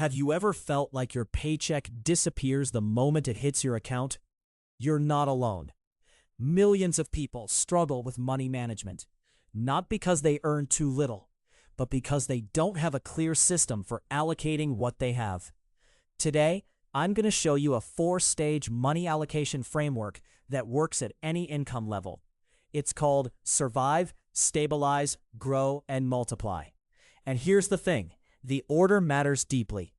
Have you ever felt like your paycheck disappears the moment it hits your account? You're not alone. Millions of people struggle with money management, not because they earn too little, but because they don't have a clear system for allocating what they have. Today, I'm going to show you a 4-stage money allocation framework that works at any income level. It's called Survive, Stabilize, Grow, and Multiply. And here's the thing, the order matters deeply.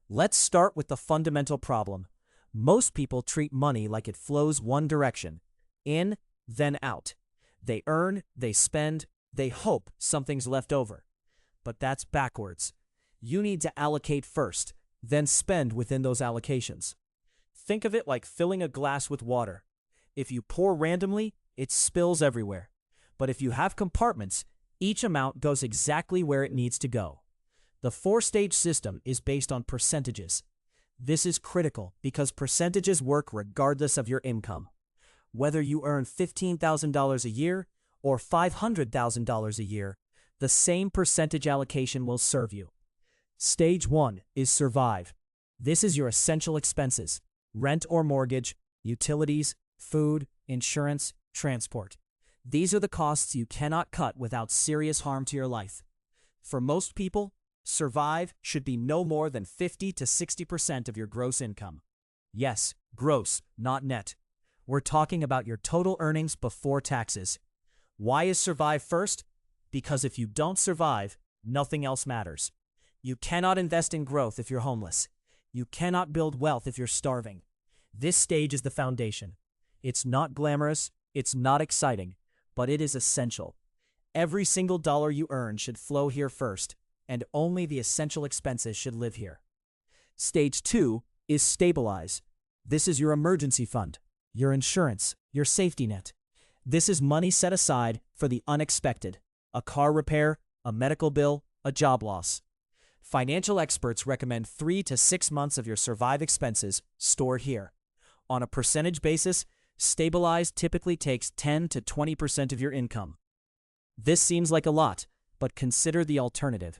Let's start with the fundamental problem. Most people treat money like it flows one direction, in, then out. They earn, they spend, they hope something's left over. But that's backwards. You need to allocate first, then spend within those allocations. Think of it like filling a glass with water. If you pour randomly, it spills everywhere. But if you have compartments, each amount goes exactly where it needs to go. The 4-stage system is based on percentages. This is critical because percentages work regardless of your income. Whether you earn $15,000 a year or $500,000 a year, the same percentage allocation will serve you. Stage 1 is Survive. This is your essential expenses: rent or mortgage, utilities, food, insurance, transport. These are the costs you cannot cut without serious harm to your life. For most people, Survive should be no more than 50 to 60% of your gross income. Yes, gross, not net. We're talking about your total earnings before taxes. Why is Survive first? Because if you don't survive, nothing else matters. You cannot invest in growth if you're homeless. You cannot build wealth if you're starving. This stage is the foundation. It's not glamorous, it's not exciting, but it is essential. Every single dollar you earn should flow here first, and only the essential expenses should live here. Stage 2 is Stabilize. This is your emergency fund, your insurance, your safety net. This is money set aside for the unexpected: a car repair, a medical bill, a job loss. Financial experts recommend 3 to 6 months of your Survive expenses stored here. On a percentage basis, Stabilize typically takes 10 to 20% of your income. This seems like a lot, but consider the alternative.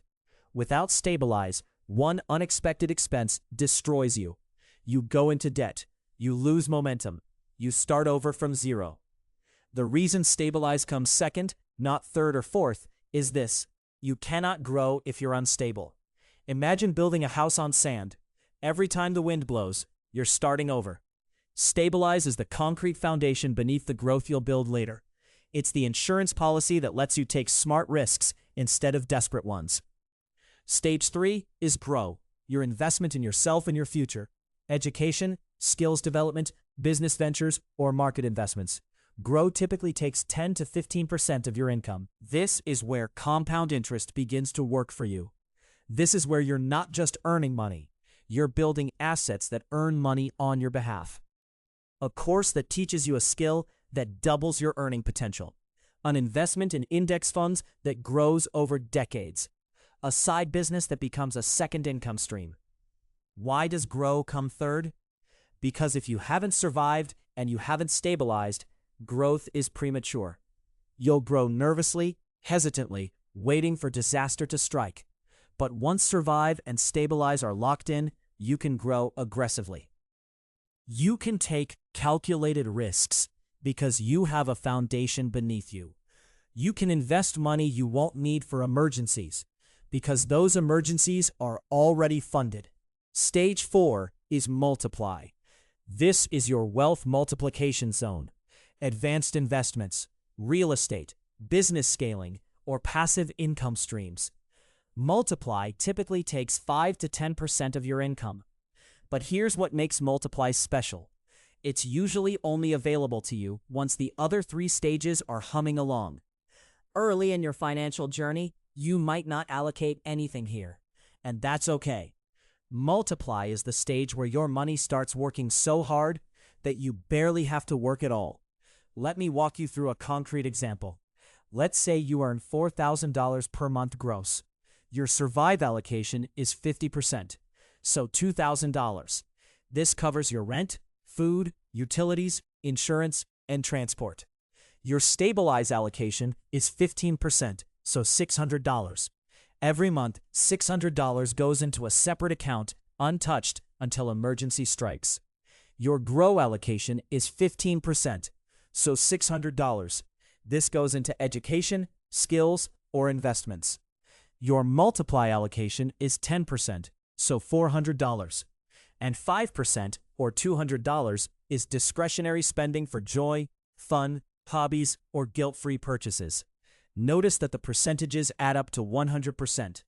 Without Stabilize, one unexpected expense destroys you. You go into debt. You lose momentum. You start over from zero. The reason Stabilize comes second, not third or fourth, is this: you cannot grow if you're unstable. Imagine building a house on sand. Every time the wind blows, you're starting over. Stabilize is the concrete foundation beneath the growth you'll build later. It's the insurance policy that lets you take smart risks instead of desperate ones. Stage 3 is Grow, your investment in yourself and your future: education, skills development, business ventures, or market investments. Grow typically takes 10 to 15% of your income. This is where compound interest begins to work for you. This is where you're not just earning money, you're building assets that earn money on your behalf. A course that teaches you a skill that doubles your earning potential. An investment in index funds that grows over decades. A side business that becomes a second income stream. Why does Grow come third? Because if you haven't survived and you haven't stabilized, growth is premature. You'll grow nervously, hesitantly, waiting for disaster to strike. But once Survive and Stabilize are locked in, you can grow aggressively. You can take calculated risks because you have a foundation beneath you. You can invest money you won't need for emergencies because those emergencies are already funded. Stage 4 is Multiply. This is your wealth multiplication zone. Advanced investments, real estate, business scaling, or passive income streams. Multiply typically takes 5 to 10% of your income. But here's what makes Multiply special. It's usually only available to you once the other 3 stages are humming along. Early in your financial journey, you might not allocate anything here, and that's okay. Multiply is the stage where your money starts working so hard that you barely have to work at all. Let me walk you through a concrete example. Let's say you earn $4,000 per month gross. Your Survive allocation is 50%, so $2,000. This covers your rent, food, utilities, insurance, and transport. Your Stabilize allocation is 15%, so $600. Every month, $600 goes into a separate account, untouched until emergency strikes. Your grow allocation is 15%, so $600. This goes into education, skills, or investments. Your multiply allocation is 10%, so $400. And 5%, or $200, is discretionary spending for joy, fun, hobbies, or guilt-free purchases. Notice that the percentages add up to 100%.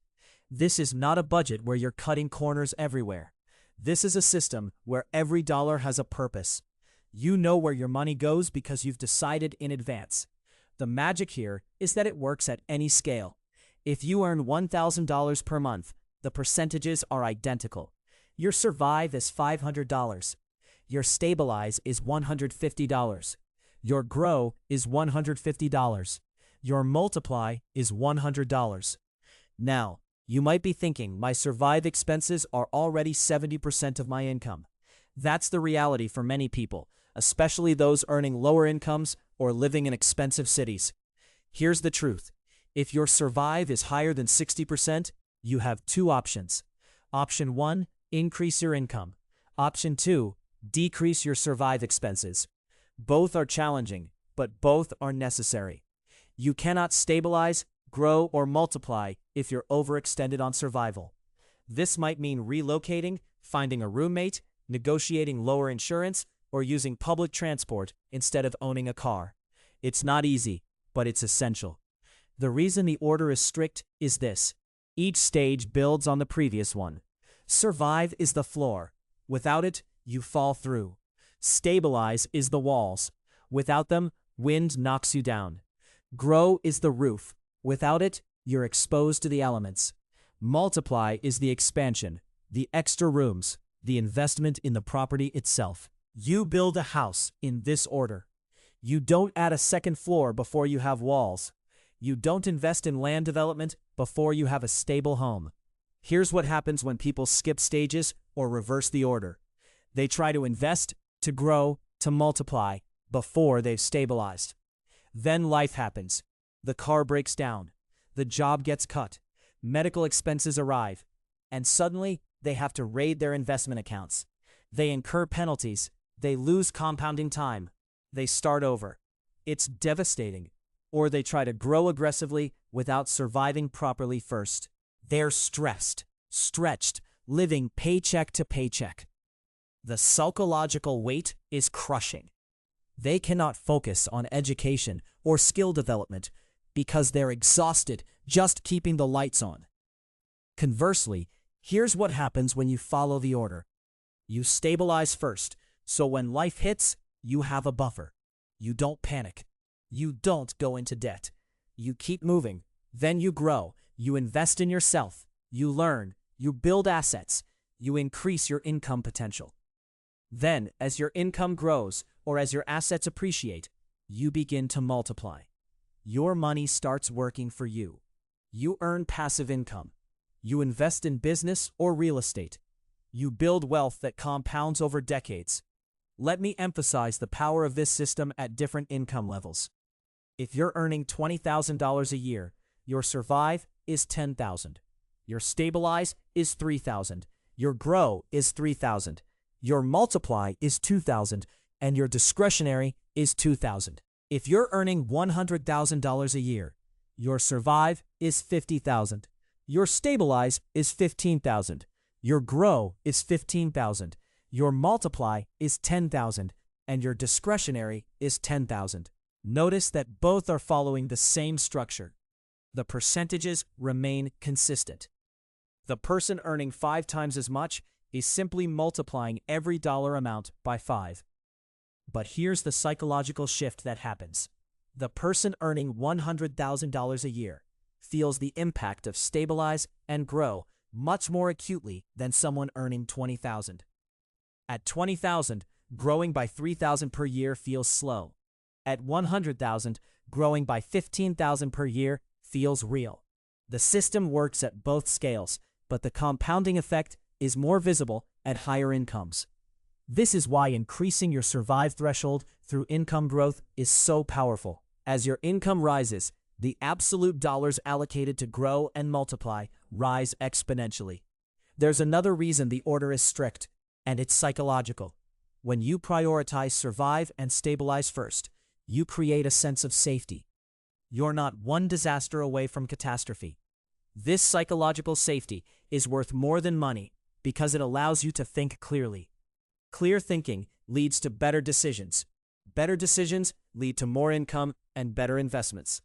This is not a budget where you're cutting corners everywhere. This is a system where every dollar has a purpose. You know where your money goes because you've decided in advance. The magic here is that it works at any scale. If you earn $1,000 per month, the percentages are identical. Your survive is $500. Your stabilize is $150. Your grow is $150. Your multiply is $100. Now, you might be thinking my survive expenses are already 70% of my income. That's the reality for many people, especially those earning lower incomes or living in expensive cities. Here's the truth. If your survive is higher than 60%, you have two options. Option 1, increase your income. Option 2, decrease your survive expenses. Both are challenging, but both are necessary. You cannot stabilize, grow, or multiply if you're overextended on survival. This might mean relocating, finding a roommate, negotiating lower insurance, or using public transport instead of owning a car. It's not easy, but it's essential. The reason the order is strict is this. Each stage builds on the previous one. Survive is the floor. Without it, you fall through. Stabilize is the walls. Without them, wind knocks you down. Grow is the roof. Without it, you're exposed to the elements. Multiply is the expansion, the extra rooms, the investment in the property itself. You build a house in this order. You don't add a second floor before you have walls. You don't invest in land development before you have a stable home. Here's what happens when people skip stages or reverse the order. They try to invest, to grow, to multiply before they've stabilized. Then life happens. The car breaks down. The job gets cut. Medical expenses arrive. And suddenly, they have to raid their investment accounts. They incur penalties. They lose compounding time. They start over. It's devastating. Or they try to grow aggressively without surviving properly first. They're stressed, stretched, living paycheck to paycheck. The psychological weight is crushing. They cannot focus on education or skill development because they're exhausted just keeping the lights on. Conversely, here's what happens when you follow the order. You stabilize first, so when life hits, you have a buffer. You don't panic. You don't go into debt. You keep moving. Then you grow. You invest in yourself. You learn. You build assets. You increase your income potential. Then, as your income grows or as your assets appreciate, you begin to multiply. Your money starts working for you. You earn passive income. You invest in business or real estate. You build wealth that compounds over decades. Let me emphasize the power of this system at different income levels. If you're earning $20,000 a year, your survive is $10,000. Your stabilize is $3,000. Your grow is $3,000. Your multiply is $2,000. And your discretionary is $2,000. If you're earning $100,000 a year, your survive is $50,000. Your stabilize is $15,000. Your grow is $15,000. Your multiply is $10,000. And your discretionary is $10,000. Notice that both are following the same structure. The percentages remain consistent. The person earning 5 times as much is simply multiplying every dollar amount by 5. But here's the psychological shift that happens. The person earning $100,000 a year feels the impact of stabilize and grow much more acutely than someone earning $20,000. At $20,000, growing by $3,000 per year feels slow. At $100,000, growing by $15,000 per year feels real. The system works at both scales, but the compounding effect is more visible at higher incomes. This is why increasing your survive threshold through income growth is so powerful. As your income rises, the absolute dollars allocated to grow and multiply rise exponentially. There's another reason the order is strict, and it's psychological. When you prioritize survive and stabilize first, you create a sense of safety. You're not one disaster away from catastrophe. This psychological safety is worth more than money because it allows you to think clearly. Clear thinking leads to better decisions. Better decisions lead to more income and better investments.